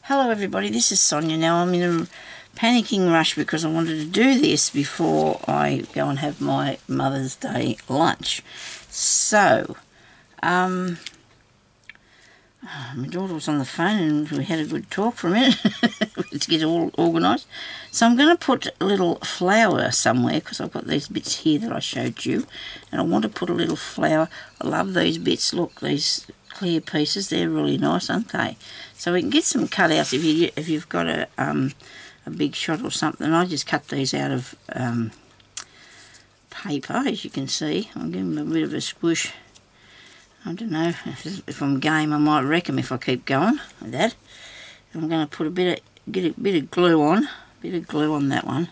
Hello everybody, this is Sonia. Now I'm in a panicking rush because I wanted to do this before I go and have my Mother's Day lunch. So, my daughter was on the phone and we had a good talk for a minute to get all organised. So I'm going to put a little flower somewhere because I've got these bits here that I showed you. And I want to put a little flower. I love these bits. Look, these clear pieces, they're really nice, aren't they? So we can get some cutouts if you've got a big shot or something. I just cut these out of paper, as you can see. I'll give them a bit of a squish. I don't know, if I'm game I might wreck them if I keep going with that. I'm going to put get a bit of glue on, that one.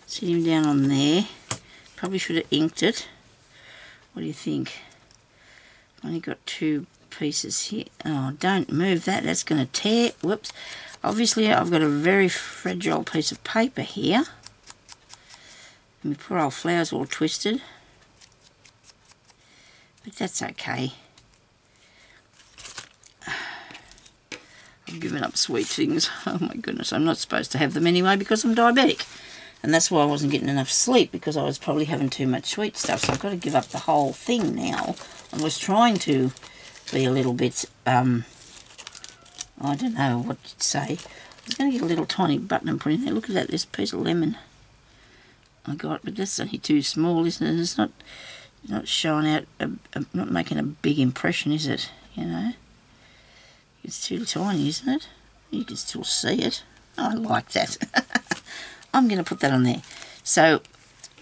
Sit him down on there. Probably should have inked it. What do you think? I've only got two pieces here. Oh, don't move that, that's going to tear. Whoops. Obviously I've got a very fragile piece of paper here. My poor old flower's all twisted. But that's okay. I've given up sweet things. Oh my goodness, I'm not supposed to have them anyway because I'm diabetic. And that's why I wasn't getting enough sleep, because I was probably having too much sweet stuff. So I've got to give up the whole thing now. I was trying to be a little bit, I don't know what you'd say. I was going to get a little tiny button and put in there. Look at that, this piece of lemon I got, but that's only too small, isn't it? It's not showing out, not making a big impression, is it? You know, it's too tiny, isn't it? You can still see it. I like that. I'm going to put that on there. So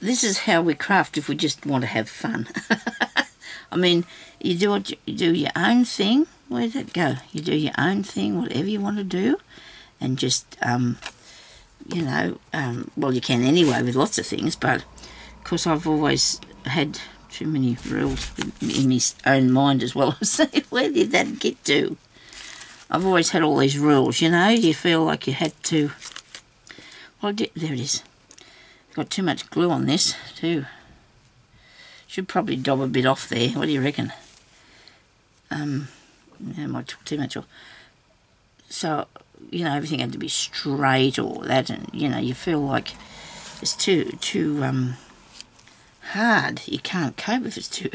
this is how we craft if we just want to have fun. I mean, you do your own thing. Where did that go? You do your own thing, whatever you want to do, and just you know, well, you can anyway with lots of things, but of course I've always had too many rules in my own mind as well. Where did that get to? I've always had all these rules, you know. You feel like you had to. Well, there it is. Got too much glue on this too. Should probably dob a bit off there. What do you reckon? I might talk too much. So, you know, everything had to be straight or that, and you know, you feel like it's too hard. You can't cope if it's too.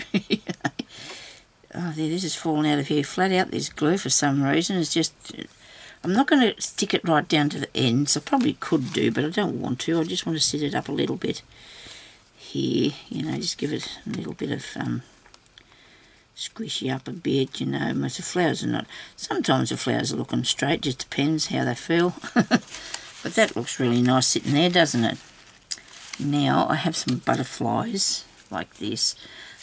Oh, there, this is falling out of here. Flat out, there's glue for some reason. It's just, I'm not going to stick it right down to the ends. I probably could do, but I don't want to. I just want to set it up a little bit here. You know, just give it a little bit of squishy up a bit. You know, most of the flowers are not. Sometimes the flowers are looking straight. Just depends how they feel. But that looks really nice sitting there, doesn't it? Now I have some butterflies like this.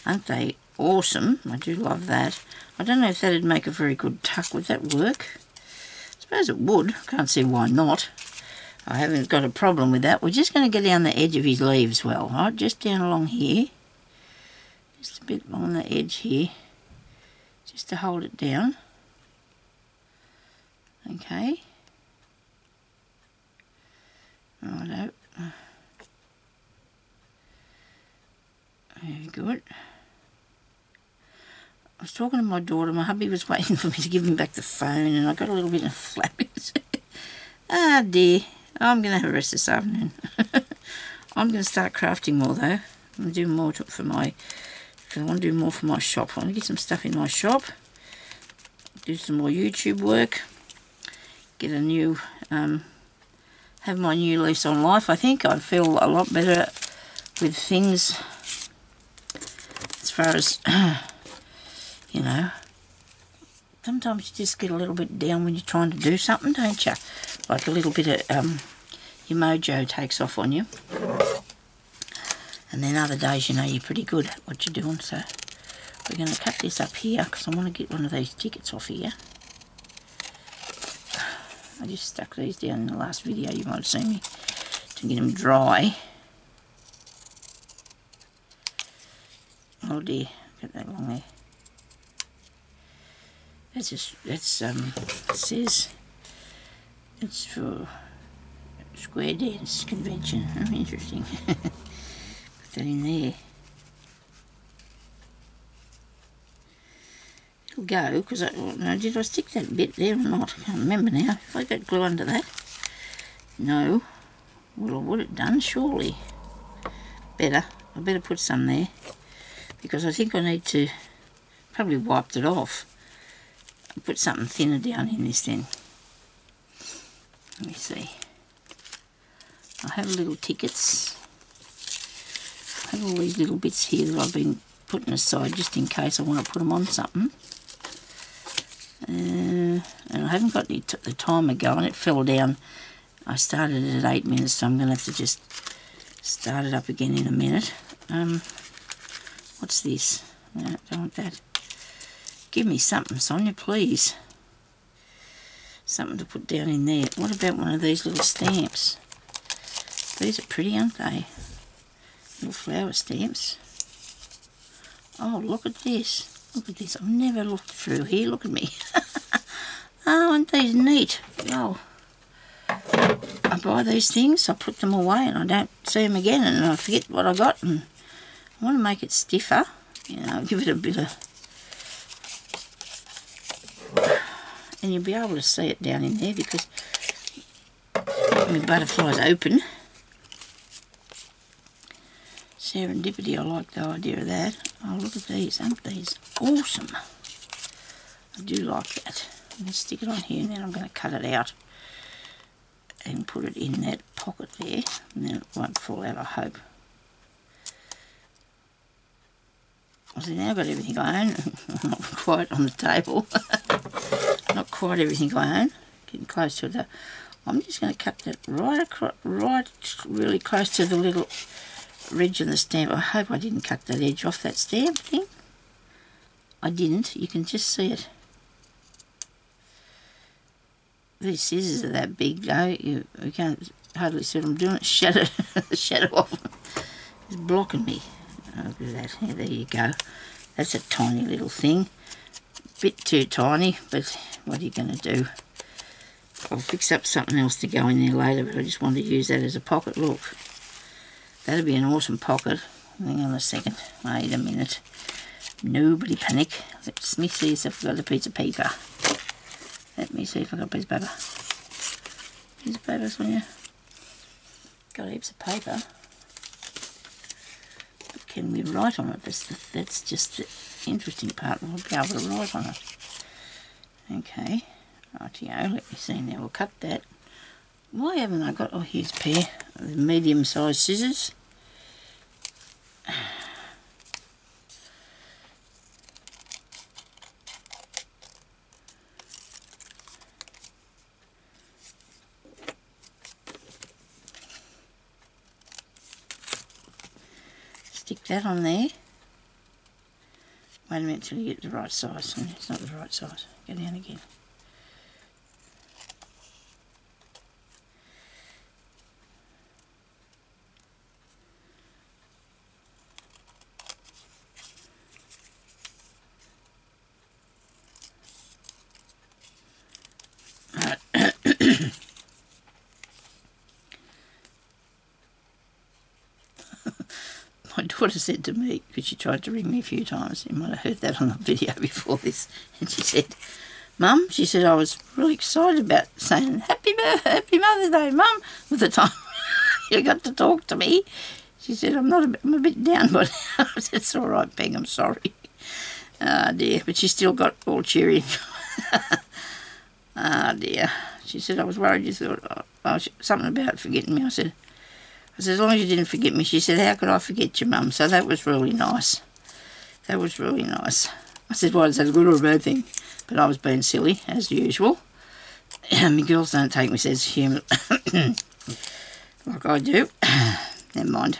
Aren't they awesome? I do love that. I don't know if that'd make a very good tuck. Would that work? I suppose it would. Can't see why not. I haven't got a problem with that. We're just going to get down the edge of his leaves well. Right, just down along here. Just a bit on the edge here. Just to hold it down. Okay. Righto. Very good. I was talking to my daughter. My hubby was waiting for me to give him back the phone, and I got a little bit of flappiness. Ah dear. I'm going to have a rest this afternoon. I'm going to start crafting more though. I'm going to do more for my, because I want to do more for my shop. I want to get some stuff in my shop. Do some more YouTube work. Get a new, have my new lease on life. I think I feel a lot better with things as far as, you know, sometimes you just get a little bit down when you're trying to do something, don't you? Like a little bit of, your mojo takes off on you. And then other days, you know, you're pretty good at what you're doing. So we're going to cut this up here because I want to get one of these tickets off here. I just stuck these down in the last video. You might have seen me to get them dry. Oh dear, got that long there. That's just, it says it's for square dance convention. Oh, interesting. Put that in there. that'll go, because no, did I stick that bit there or not? I can't remember now. If I got glue under that. No. Well, I would have done, surely. Better. I better put some there, because I think I need to, probably wiped it off. I'll put something thinner down in this then. Let me see. I have little tickets. I have all these little bits here that I've been putting aside just in case I want to put them on something. And I haven't got the timer going. It fell down. I started it at 8 minutes, so I'm going to have to just start it up again in a minute. What's this? No, I don't want that. Give me something, Sonia, please. Something to put down in there. What about one of these little stamps? These are pretty, aren't they? Little flower stamps. Oh, look at this. Look at this. I've never looked through here. Look at me. Oh, aren't these neat? Oh. I buy these things, I put them away, and I don't see them again, and I forget what I got, and I want to make it stiffer, you know, give it a bit of, and you'll be able to see it down in there, because my butterfly's open. Serendipity, I like the idea of that. Oh, look at these, aren't these awesome? I do like that. I'm going to stick it on here, and then I'm going to cut it out and put it in that pocket there, and then it won't fall out, I hope. Well, see, now I've got everything I own. Not quite on the table. Not quite everything I own. Getting close to the... I'm just going to cut that right across, right really close to the little ridge of the stamp. I hope I didn't cut that edge off that stamp thing. I didn't. You can just see it. These scissors are that big though, you can't hardly see what I'm doing. The shadow of them is blocking me. Oh, look at that. Yeah, there you go. That's a tiny little thing. Bit too tiny, but what are you going to do? I'll fix up something else to go in there later, but I just wanted to use that as a pocket. Look, that'd be an awesome pocket. Hang on a second. Wait a minute. Nobody panic. Let me see if I've got a piece of paper. Let me see if I've got a piece of paper. Piece of paper, Sonia. Got heaps of paper. But can we write on it? That's just the interesting part. We'll be able to write on it. Okay. Rightio. Let me see now. We'll cut that. Why haven't I got... Oh, here's a pair of medium-sized scissors. Stick that on there. Wait a minute till you get the right size. It's not the right size. Go down again. My daughter said to me, because she tried to ring me a few times, you might have heard that on the video before this, and she said, Mum, she said, I was really excited about saying, Happy Mother's Day, Mum, with the time you got to talk to me. She said, I'm a bit down, but it's all right, Peg, I'm sorry. Oh dear, but she still got all cheery. Oh dear. She said, I was worried you thought something about forgetting me. I said, as long as you didn't forget me. She said, how could I forget you, Mum? So that was really nice. That was really nice. I said, well, is that a good or a bad thing? But I was being silly, as usual. My girls don't take me as human like I do. Never mind.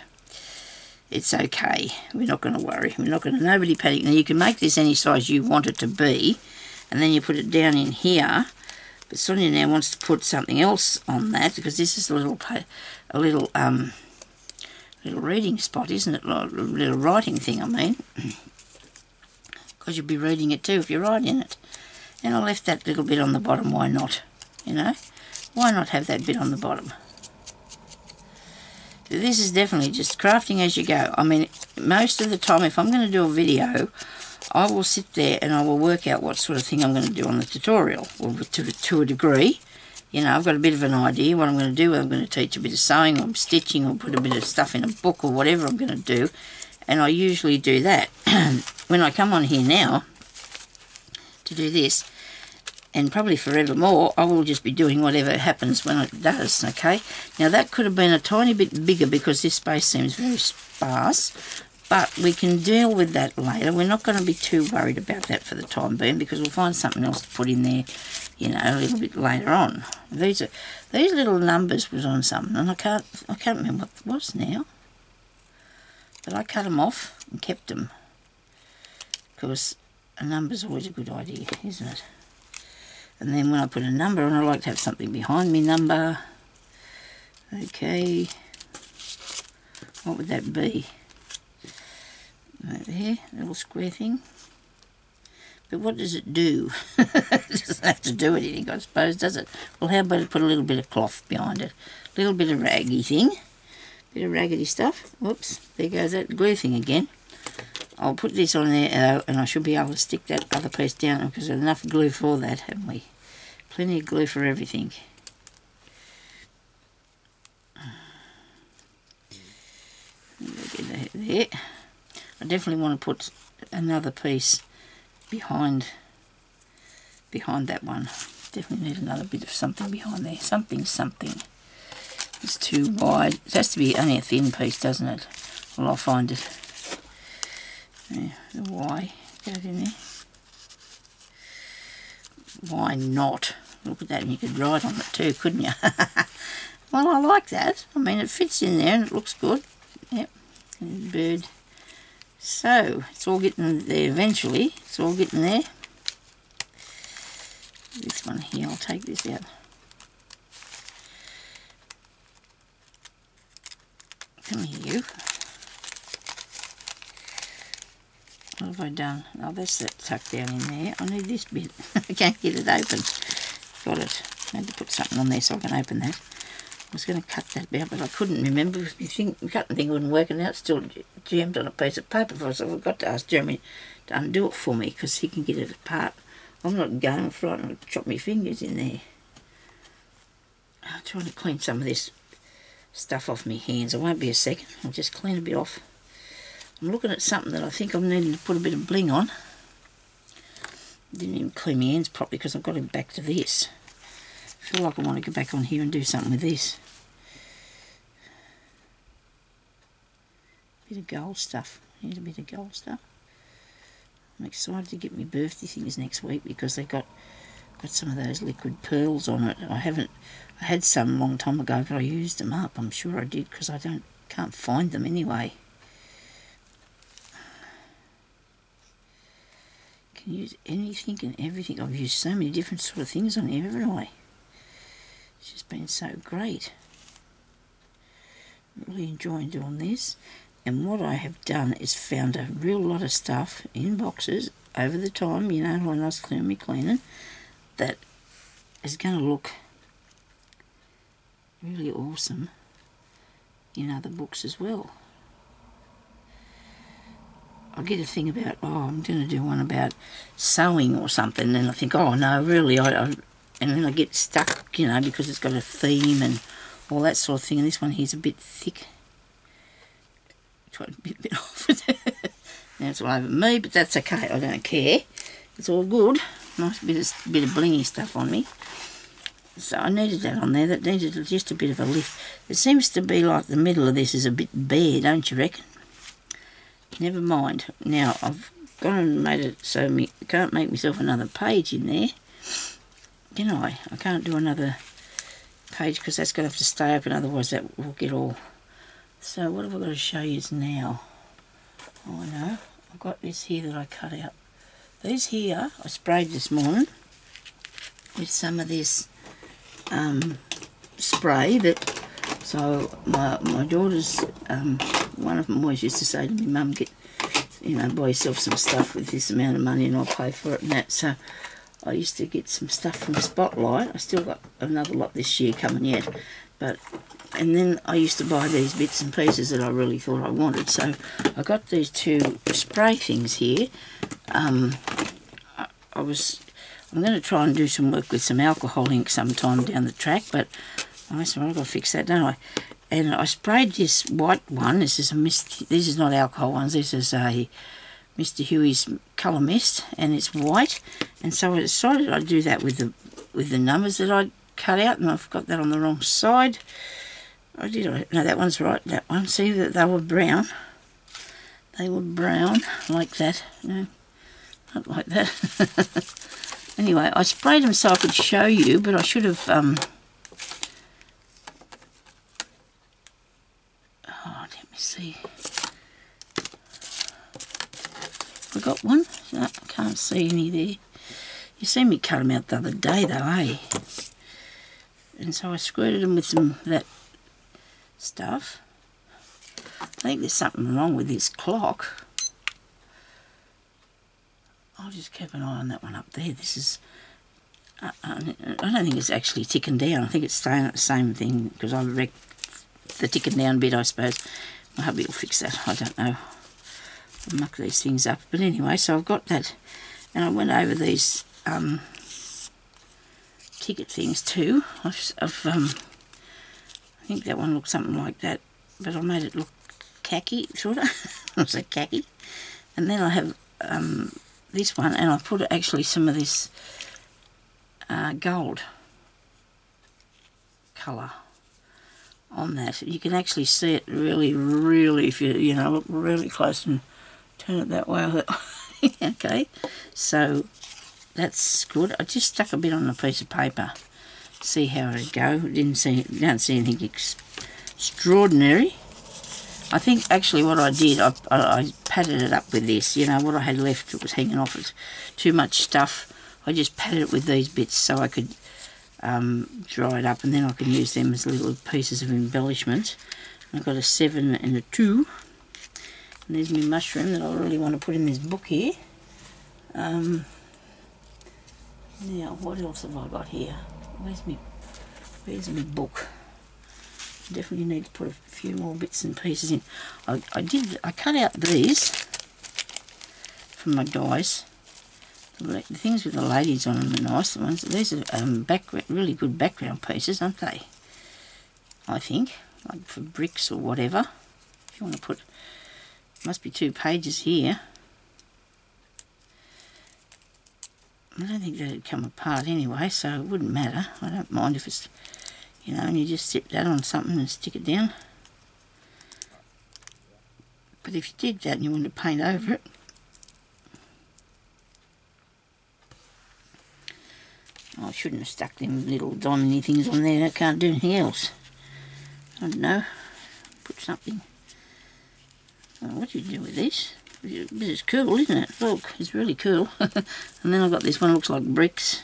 It's okay. We're not going to worry. We're not going to... Nobody panic. Now, you can make this any size you want it to be, and then you put it down in here. But Sonia now wants to put something else on that, because this is a little reading spot, isn't it? A little writing thing, I mean. Because you'll be reading it too if you write in it. And I left that little bit on the bottom. Why not? You know? Why not have that bit on the bottom? This is definitely just crafting as you go. I mean, most of the time, if I'm going to do a video, I will sit there and I will work out what sort of thing I'm going to do on the tutorial, or to a degree. You know, I've got a bit of an idea what I'm going to do, whether I'm going to teach a bit of sewing or stitching or put a bit of stuff in a book or whatever I'm going to do, and I usually do that. When I come on here now to do this, and probably forever more, I will just be doing whatever happens when it does, okay? Now that could have been a tiny bit bigger because this space seems very sparse, but we can deal with that later. We're not going to be too worried about that for the time being because we'll find something else to put in there, you know, a little bit later on. These little numbers was on something, and I can't remember what it was now. But I cut them off and kept them because a number's always a good idea, isn't it? And then when I put a number on, I like to have something behind me number. Okay, what would that be? Right there, little square thing. But what does it do? It doesn't have to do anything, I suppose, does it? Well, how about I put a little bit of cloth behind it? A little bit of raggy thing. Bit of raggedy stuff. Whoops, there goes that glue thing again. I'll put this on there and I should be able to stick that other piece down because there's enough glue for that, haven't we? Plenty of glue for everything. Get that there. I definitely want to put another piece behind that one. Definitely need another bit of something behind there. Something. It's too wide. It has to be only a thin piece, doesn't it? Well, I'll find it. There, the Y goes in there. Why not? Look at that, and you could write on it too, couldn't you? Well, I like that. I mean, it fits in there and it looks good. Yep, and bird. So, it's all getting there eventually. It's all getting there. This one here, I'll take this out. Come here, you. What have I done? Oh, that's that tucked down in there. I need this bit. I can't get it open. Got it. I had to put something on there so I can open that. I was going to cut that out, but I couldn't remember. The cutting thing wasn't working out. Still jammed on a piece of paper for us. So I forgot to ask Jeremy to undo it for me because he can get it apart. I'm not going. I'm frightened to chop my fingers in there. I'm trying to clean some of this stuff off my hands. It won't be a second. I'll just clean a bit off. I'm looking at something that I think I'm needing to put a bit of bling on. Didn't even clean my hands properly because I've got to go back to this. I feel like I want to go back on here and do something with this. Bit of gold stuff. Need a bit of gold stuff. I'm excited to get my birthday things next week because they've got some of those liquid pearls on it. I had some a long time ago, but I used them up. I'm sure I did because I can't find them anyway. Can use anything and everything. I've used so many different sort of things on here, haven't I? It's just been so great. Really enjoying doing this. And what I have done is found a real lot of stuff in boxes over the time, you know, when I was cleaning, that is going to look really awesome in other books as well. I get a thing about, oh, I'm going to do one about sewing or something, and I think, oh no, really, and then I get stuck, you know, because it's got a theme and all that sort of thing, and this one here's a bit thick. Try to be a bit off with it. Now it's all over me, but that's okay, I don't care. It's all good. Nice bit of blingy stuff on me. So I needed that on there. That needed just a bit of a lift. It seems to be like the middle of this is a bit bare, don't you reckon? Never mind. Now I've gone and made it so I can't make myself another page in there. Can I? I can't do another page because that's going to have to stay open, otherwise that will get all... So what have I got to show you now? Oh, I know. I've got this here that I cut out. These here I sprayed this morning with some of this spray that... So my daughters, one of them always used to say to me, Mum, buy yourself some stuff with this amount of money and I'll pay for it and that. So I used to get some stuff from Spotlight. I still got another lot this year coming yet. And then I used to buy these bits and pieces that I really thought I wanted. So I got these 2 spray things here. I'm going to try and do some work with some alcohol ink sometime down the track, but I've got to fix that, don't I? And I sprayed this white one. This is not alcohol ones. This is a Mr. Huey's colour mist, and it's white. And so I decided I'd do that with the numbers that I'd cut out, and I've got that on the wrong side. No, that one's right. That one. See that they were brown. They were brown like that. No, not like that. Anyway, I sprayed them so I could show you, but I should have. Let me see. I got one. No, I can't see any there. You see me cut them out the other day, though, eh? And so I squirted them with some of that stuff. I think there's something wrong with this clock. I'll just keep an eye on that one up there. This is... I don't think it's actually ticking down. I think it's staying at the same thing because I wrecked the ticking down bit, I suppose. My hubby will fix that. I don't know. I'll muck these things up. But anyway, so I've got that. And I went over these ticket things too. I think that one looks something like that. But I made it look khaki, sort of. I was like khaki. And then I have this one, and I put actually some of this gold colour on that. You can actually see it really, really, if you look really close and turn it that way. Okay, so that's good. I just stuck a bit on a piece of paper, see how it'd go. Don't see anything extraordinary. I think actually what I did, I patted it up with this. What I had left, it was hanging off it. Too much stuff. I just patted it with these bits so I could dry it up, and then I can use them as little pieces of embellishment. I've got a 7 and a 2. And there's my mushroom that I really want to put in this book here. Now, what else have I got here? Where's my book? Definitely need to put a few more bits and pieces in. I cut out these from my dies. The things with the ladies on them are nice. The ones, these are really good background pieces, aren't they? I think, like for bricks or whatever. If you want to put, must be 2 pages here. I don't think that'd come apart anyway, so it wouldn't matter. I don't mind if it's, and you just sit that on something and stick it down. But if you did that and you wanted to paint over it, I shouldn't have stuck them little diamond things on there. I can't do anything else. I don't know. Put something. Oh, what do you do with this? This is cool, isn't it? Look, it's really cool. And then I've got this one, looks like bricks.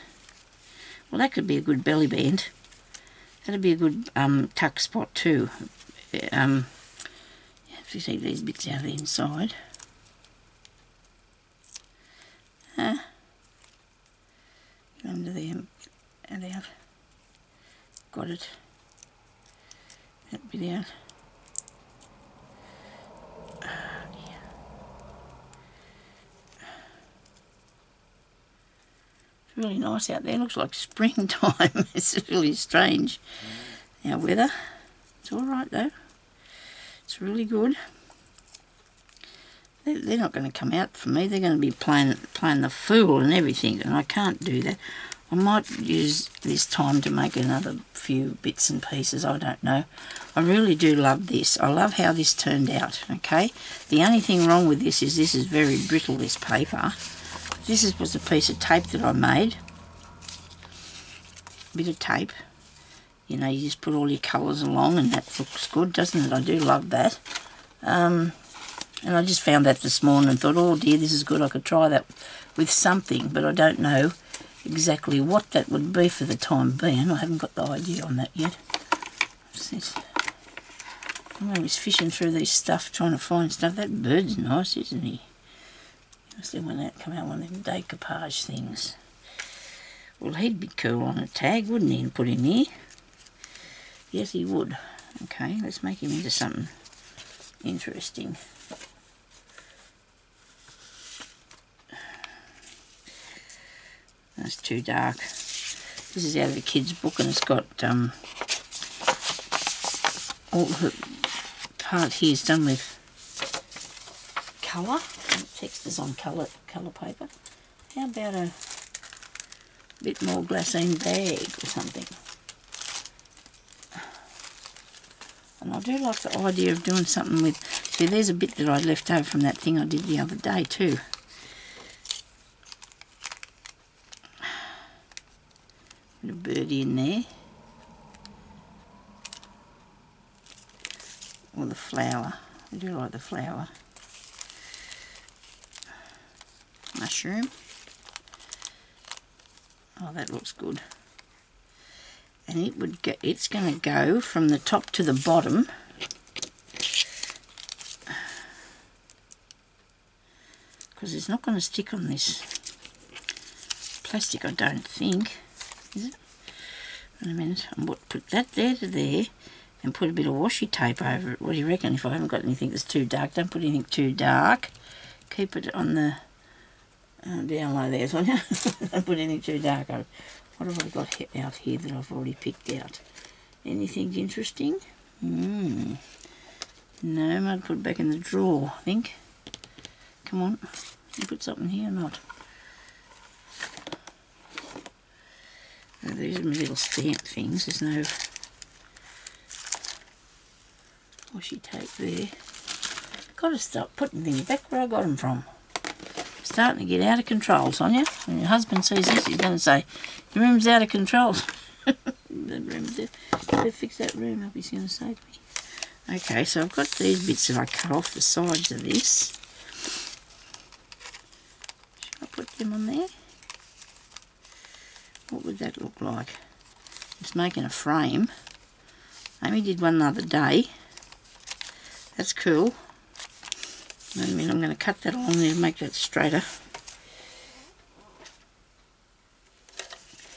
Well, that could be a good belly band. That'd be a good tuck spot too. If you take these bits out of the inside. Under there and out. Got it. That bit out. It's really nice out there. Looks like springtime. It's really strange. Our weather. It's alright though. It's really good. They're not going to come out for me. They're going to be playing the fool and everything, and I can't do that. I might use this time to make another few bits and pieces. I don't know. I really do love this. I love how this turned out, okay? The only thing wrong with this is very brittle, this paper. This was a piece of tape that I made. A bit of tape. You just put all your colours along and that looks good, doesn't it? I do love that. And I just found that this morning and thought, oh dear, this is good. I could try that with something, but I don't know exactly what that would be for the time being. I haven't got the idea on that yet. What's this? I'm always fishing through these stuff, trying to find stuff. That bird's nice, isn't he? Must have come out one of them decoupage things. Well, he'd be cool on a tag, wouldn't he, and put in here? Yes, he would. Okay, let's make him into something interesting. That's too dark. This is out of the kids' book, and it's got all the part here is done with colour. Text is on colour paper. How about a bit more glassine bag or something? And I do like the idea of doing something with... See, there's a bit that I left over from that thing I did the other day too. Put a birdie in there. Or the flower. I do like the flower. Mushroom. Oh, that looks good. And it would get, it's going to go from the top to the bottom. Because it's not going to stick on this plastic, I don't think. Is it? Wait a minute. I'm going to put that there to there and put a bit of washi tape over it. What do you reckon? If I haven't got anything that's too dark, don't put anything too dark. Keep it on the down low there, Sonia. Don't put anything too dark. What have I got out here that I've already picked out? Anything interesting? No, I might put it back in the drawer, I think. Come on, you put something here or not? Oh, these are my little stamp things. There's no washi tape there. Got to stop putting things back where I got them from. Starting to get out of control, Sonia. When your husband sees this, he's going to say, "Your room's out of control." The room, better fix that room up, he's going to say to me. Okay, so I've got these bits that I cut off the sides of this. Should I put them on there? What would that look like? Just making a frame. Amy did one the other day. That's cool. I mean, I'm going to cut that along there to make that straighter.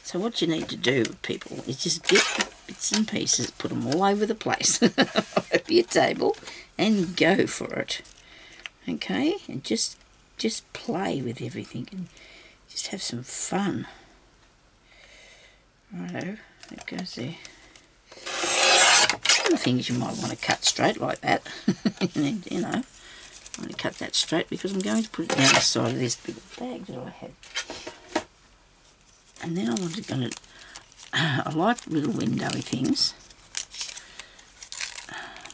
So what you need to do, people, is just get bits and pieces, put them all over the place, over your table, and go for it. Okay? And just play with everything and just have some fun. Righto, that goes there. Some things you might want to cut straight like that. You know. I'm going to cut that straight because I'm going to put it down the side of this big bag that I had. And then I like little windowy things.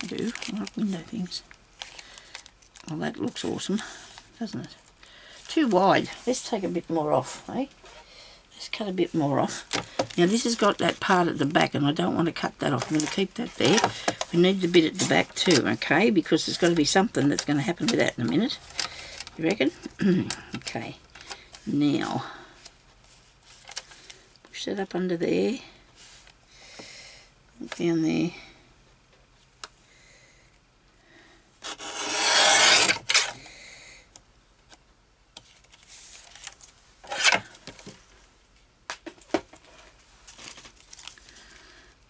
I do, I like window things. Well, that looks awesome, doesn't it? Too wide. Let's take a bit more off, eh? Let's cut a bit more off. Now this has got that part at the back and I don't want to cut that off. I'm going to keep that there. We need the bit at the back too, okay? Because there's got to be something that's going to happen with that in a minute. You reckon? Okay. Now, push that up under there. Down there.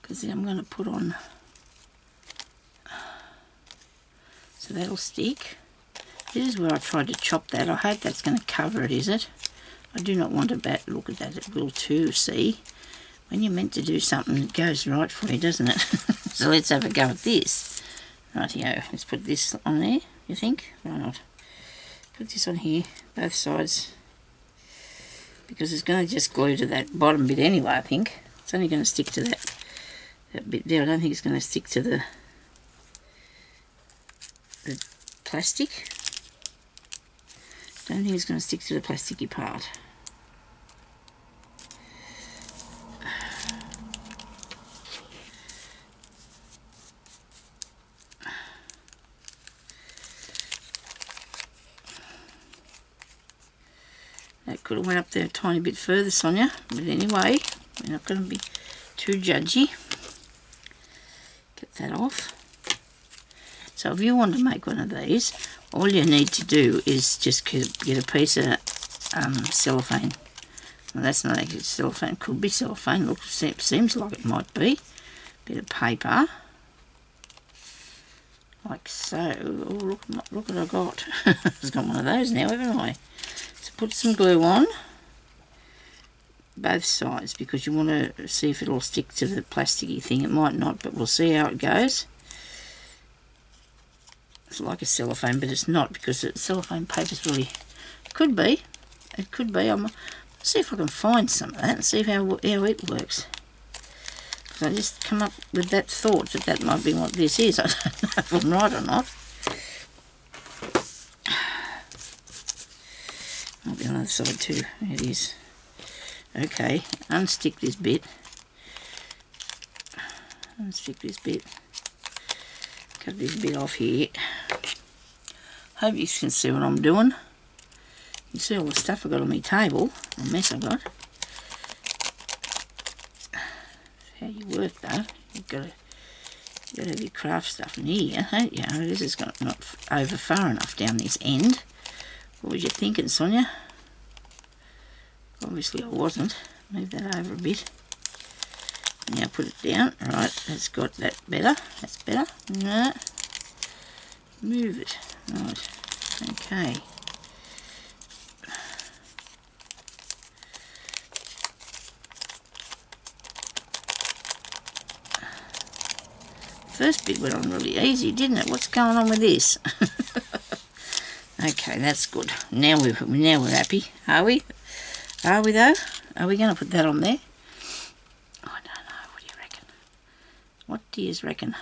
Because then I'm going to put on, so that'll stick. This is where I tried to chop that. I hope that's going to cover it, is it? I do not want a bad look at that. It will too, see? When you're meant to do something, it goes right for you, doesn't it? So let's have a go at this. Rightio, let's put this on there, you think? Why not? Put this on here, both sides. Because it's going to just glue to that bottom bit anyway, I think. It's only going to stick to that bit there. I don't think it's going to stick to the plastic. Don't think it's going to stick to the plasticky part. That could have went up there a tiny bit further, Sonia, but anyway, we're not going to be too judgy. Get that off. So if you want to make one of these, all you need to do is just get a piece of cellophane, Well, that's not actually cellophane. Could be cellophane. Looks, seems like it might be. Bit of paper. Like so. Oh, look what I got. I've got one of those now, haven't I? So put some glue on both sides because you want to see if it'll stick to the plasticky thing. It might not, but we'll see how it goes. It's like a cellophane, but it's not because the cellophane paper's really... It could be. It could be. I'll see if I can find some of that and see how it works. I just come up with that thought that that might be what this is. I don't know if I'm right or not. Might be on the other side too. It is. Okay, unstick this bit. Unstick this bit. Cut this bit off here. Hope you can see what I'm doing. You see all the stuff I've got on my table. The mess I've got. How you work though. You've got to have your craft stuff in here, haven't you? This has got not over far enough down this end. What was you thinking, Sonia? Obviously I wasn't. Move that over a bit. Now put it down. Right, that's got that better. That's better. No. Move it. Right. Okay. First bit went on really easy, didn't it? What's going on with this? Okay, that's good. Now we're happy, are we? Are we though? Are we going to put that on there? I don't know. What do you reckon? What do you reckon?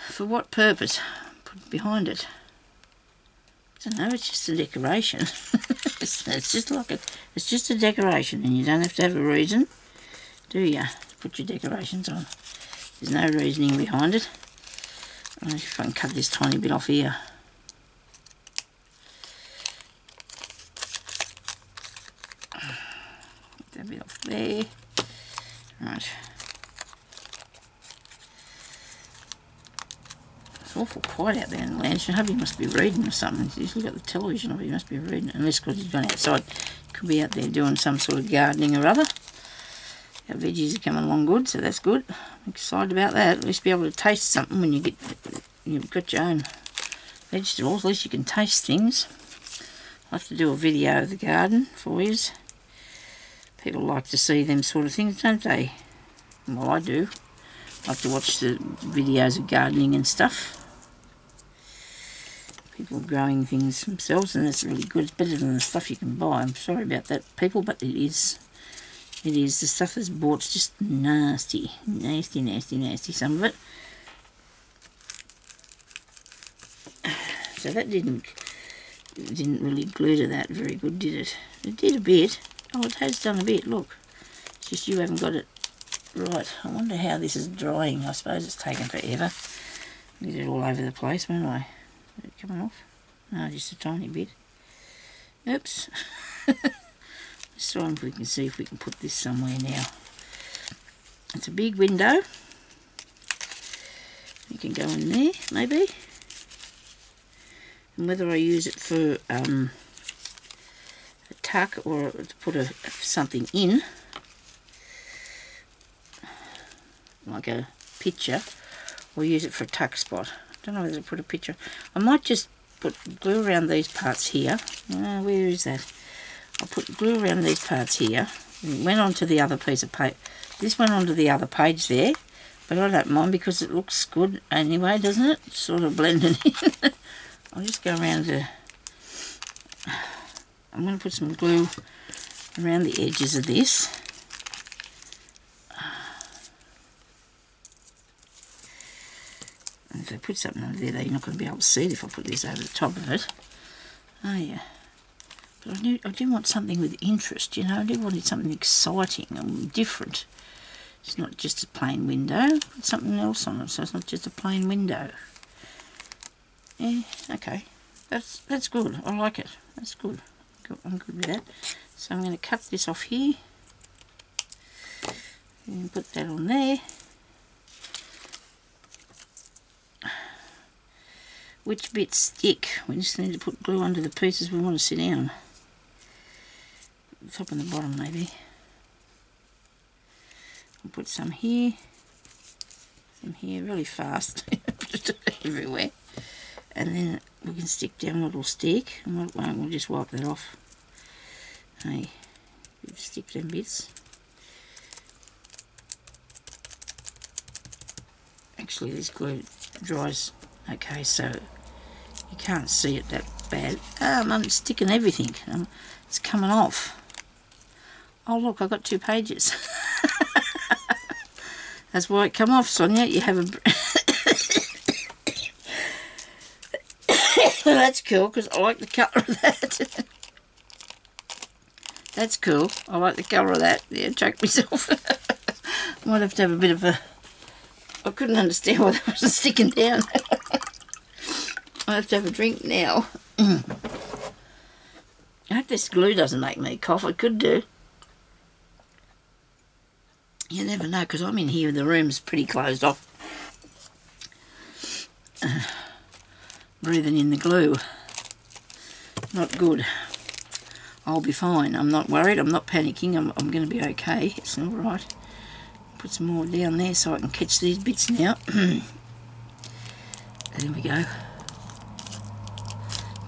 For what purpose? Put it behind it. I don't know. It's just a decoration. it's just like it's just a decoration, and you don't have to have a reason, do you? To put your decorations on. There's no reasoning behind it. I'll see if I can cut this tiny bit off here. Get that bit off there. Right. It's awful quiet out there in the lounge. I hope he must be reading or something. He's usually got the television on, he must be reading. Unless because he's gone outside. Could be out there doing some sort of gardening or other. Our veggies are coming along good, so that's good. I'm excited about that. At least be able to taste something when you've got your own vegetables. At least you can taste things. I'll have to do a video of the garden for you. People like to see them sort of things, don't they? Well, I do. I like to watch the videos of gardening and stuff. People growing things themselves, and that's really good. It's better than the stuff you can buy. I'm sorry about that, people, but it is. It is. The stuff that's bought's just nasty. Nasty, nasty, nasty, some of it. So that didn't really glue to that very good, did it? It did a bit. Oh, it has done a bit, look. It's just you haven't got it right. I wonder how this is drying. I suppose it's taken forever. Get it all over the place, won't I? Is it coming off? No, just a tiny bit. Oops. Let's try if we can see if we can put this somewhere now. It's a big window. You can go in there, maybe. And whether I use it for a tuck or to put something in, like a picture, or use it for a tuck spot. I don't know whether to put a picture. I might just put glue around these parts here. Where is that? I'll put glue around these parts here. It went onto the other piece of paper. This went onto the other page there, but I don't mind because it looks good anyway, doesn't it? It's sort of blending in. I'll just go around to... I'm going to put some glue around the edges of this. And if I put something over there, you're not going to be able to see it if I put this over the top of it. Oh yeah. But I do want something with interest, you know. I do want something exciting and different. It's not just a plain window. Put something else on it, so it's not just a plain window. Yeah, okay. That's good. I like it. That's good. I'm good with that. So I'm going to cut this off here. And put that on there. Which bits stick? We just need to put glue under the pieces we want to sit down. top and the bottom maybe. I'll put some here really fast, just everywhere. And then we can stick down a little stick, and we'll just wipe that off. Hey, stick them bits. Actually, this glue dries okay, so you can't see it that bad. I'm sticking everything. It's coming off. Oh look, I've got 2 pages. That's why it come off, Sonia. You have a... Well, that's cool, because I like the colour of that. That's cool. I like the colour of that. Yeah, choke myself. Might have to have a bit of a... I couldn't understand why that wasn't sticking down. I have to have a drink now. I hope this glue doesn't make me cough. It could do. You never know, because I'm in here and the room's pretty closed off. Breathing in the glue. Not good. I'll be fine. I'm not worried. I'm not panicking. I'm going to be okay. It's all right. Put some more down there so I can catch these bits now. There we go.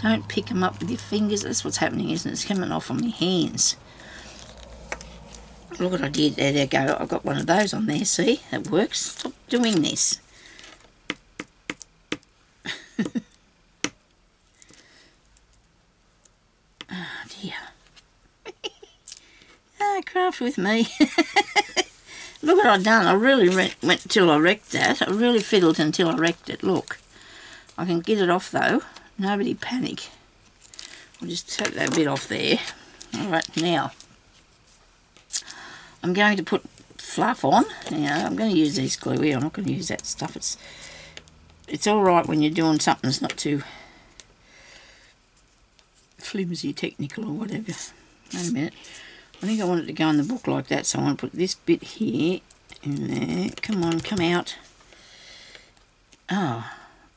Don't pick them up with your fingers. That's what's happening, isn't it? It's coming off on my hands. Look what I did. There you go. I've got one of those on there. See? That works. Stop doing this. Oh dear. Craft with me. Look what I've done. I really went until I wrecked that. I really fiddled until I wrecked it. Look. I can get it off though. Nobody panic. I'll just take that bit off there. Alright, now I'm going to put fluff on. You know, I'm going to use these glue here. I'm not going to use that stuff. It's alright when you're doing something that's not too flimsy, technical or whatever. Wait a minute. I think I want it to go in the book like that, so I want to put this bit here in there. Come on, come out. Oh,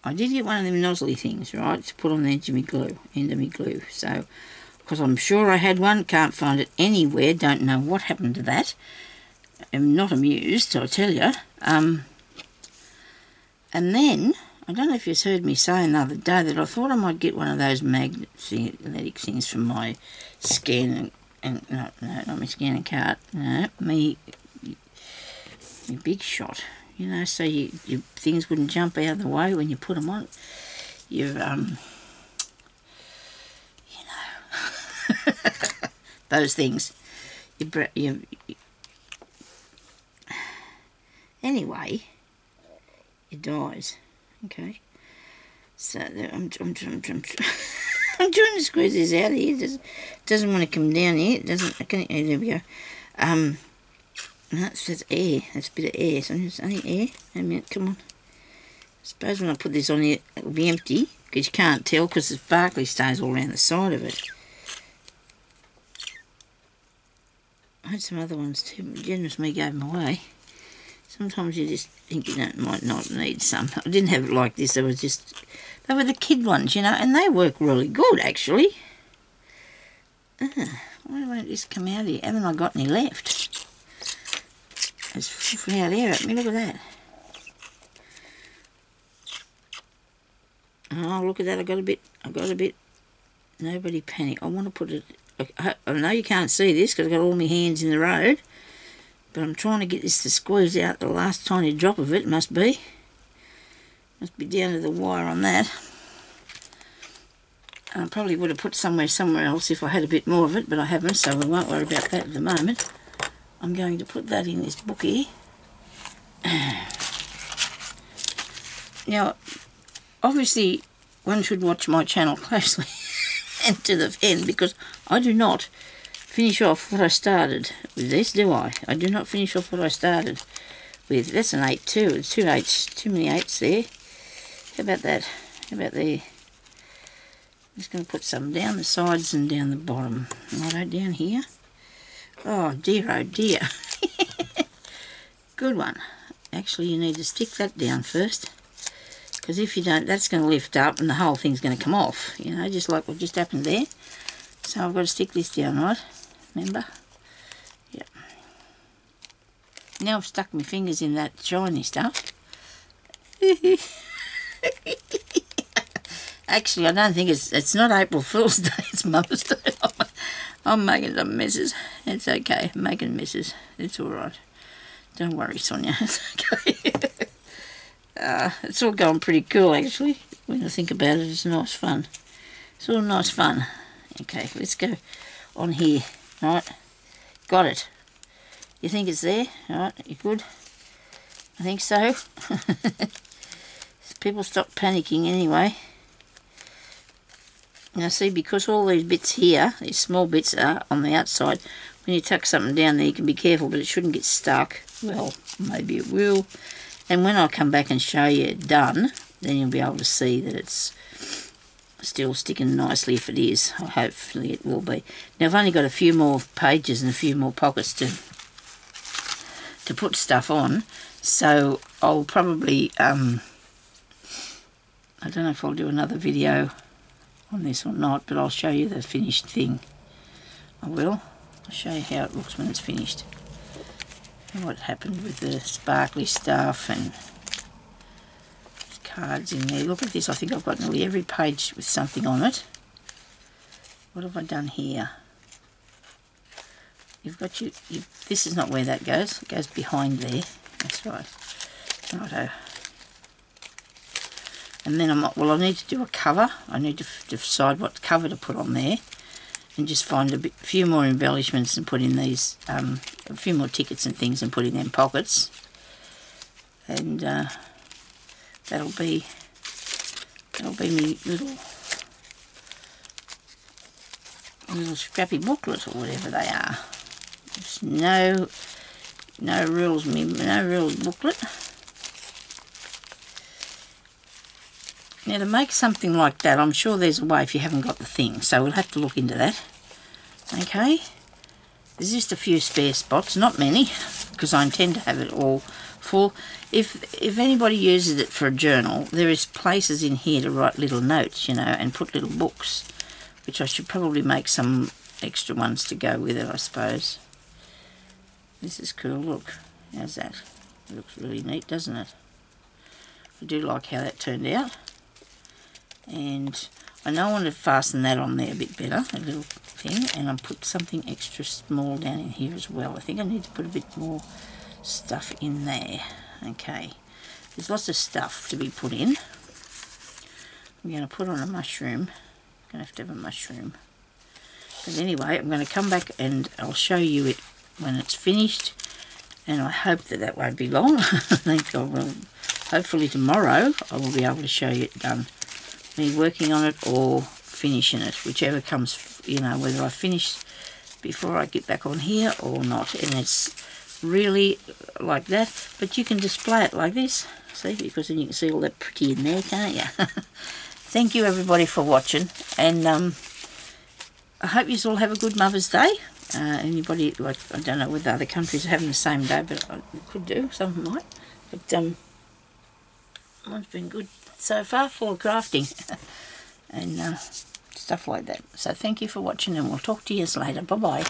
I did get one of them nozzly things, right, to put on the edge of my glue. So, because I'm sure I had one, can't find it anywhere, don't know what happened to that. I'm not amused, I tell you. And then, I don't know if you've heard me saying the other day that I thought I might get one of those magnetic things from my scan and no, not my scanning card. No, me big shot. You know, so your things wouldn't jump out of the way when you put them on. You know, those things. Anyway, it dies. Okay. So I'm trying to squeeze this out here. It doesn't want to come down here. It doesn't. There we go. No, it says air. That's a bit of air. So it's only air. Wait a minute, come on. I suppose when I put this on here, it will be empty, because you can't tell, because the sparkly stays all around the side of it. I had some other ones too, but generous me gave them away. Sometimes you just think you might not need some. I didn't have it like this. They were the kid ones, you know, and they work really good, actually. Why won't this come out here? Haven't I got any left? It's flipping out air at me. Look at that. Oh, look at that. I got a bit. Nobody panic. I want to put it. I know you can't see this because I've got all my hands in the road, but I'm trying to get this to squeeze out the last tiny drop of it. Must be down to the wire on that. I probably would have put somewhere else if I had a bit more of it, but I haven't, so we won't worry about that at the moment. I'm going to put that in this book here. Now, obviously, one should watch my channel closely and to the end, because I do not finish off what I started with this, do I? I do not finish off what I started with. That's an 8 too. It's 2 8s, too many 8s there. How about that? How about there? I'm just going to put some down the sides and down the bottom. Righto, down here. Oh dear, oh dear. Good one. Actually, you need to stick that down first, because if you don't, that's going to lift up and the whole thing's going to come off, you know, just like what just happened there. So I've got to stick this down, right? remember? Yep. Now I've stuck my fingers in that shiny stuff. Actually, I don't think it's not April Fool's Day, it's Mother's Day. I'm making some messes. It's okay, I'm making messes. It's alright. Don't worry, Sonia, it's okay. It's all going pretty cool, actually. When I think about it, it's nice fun. It's all nice fun. Okay, let's go on here. Alright, got it. You think it's there? Alright, you good? I think so. People stop panicking anyway. Now see, because all these bits here, these small bits are on the outside, when you tuck something down there you can be careful, but it shouldn't get stuck. Well, maybe it will. And when I come back and show you it done, then you'll be able to see that it's still sticking nicely if it is. Hopefully it will be. Now I've only got a few more pages and a few more pockets to put stuff on, so I'll probably, I don't know if I'll do another video on this or not, but I'll show you the finished thing. I will. I'll show you how it looks when it's finished. And what happened with the sparkly stuff and cards in there. Look at this, I think I've got nearly every page with something on it. What have I done here? You've got this is not where that goes. It goes behind there. That's right. Righto. And then I need to do a cover. I need to decide what cover to put on there, and just find a few more embellishments and put in these, a few more tickets and things and put in them pockets. And that'll be me little scrappy booklet or whatever they are. It's no rules booklet. Now to make something like that, I'm sure there's a way if you haven't got the thing, so we'll have to look into that. Okay, there's just a few spare spots, not many, because I intend to have it all full. If anybody uses it for a journal, there is places in here to write little notes, you know, and put little books, which I should probably make some extra ones to go with it, I suppose. This is cool, look, how's that? It looks really neat, doesn't it? I do like how that turned out. And I know I want to fasten that on there a bit better, a little thing, and I'll put something extra small down in here as well. I think I need to put a bit more stuff in there. Okay, there's lots of stuff to be put in. I'm going to put on a mushroom. I'm going to have a mushroom. But anyway, I'm going to come back and I'll show you it when it's finished, and I hope that won't be long. I think I will. Hopefully tomorrow I will be able to show you it done. Me working on it or finishing it, whichever comes, you know, whether I finish before I get back on here or not. And it's really like that, but you can display it like this, see, because then you can see all that pretty in there, can't you? Thank you everybody for watching, and I hope you all have a good Mother's Day. Anybody, like, I don't know whether other countries are having the same day, but I could do, some might, but mine's been good so far, full of crafting and stuff like that. So thank you for watching, and we'll talk to you later. Bye bye.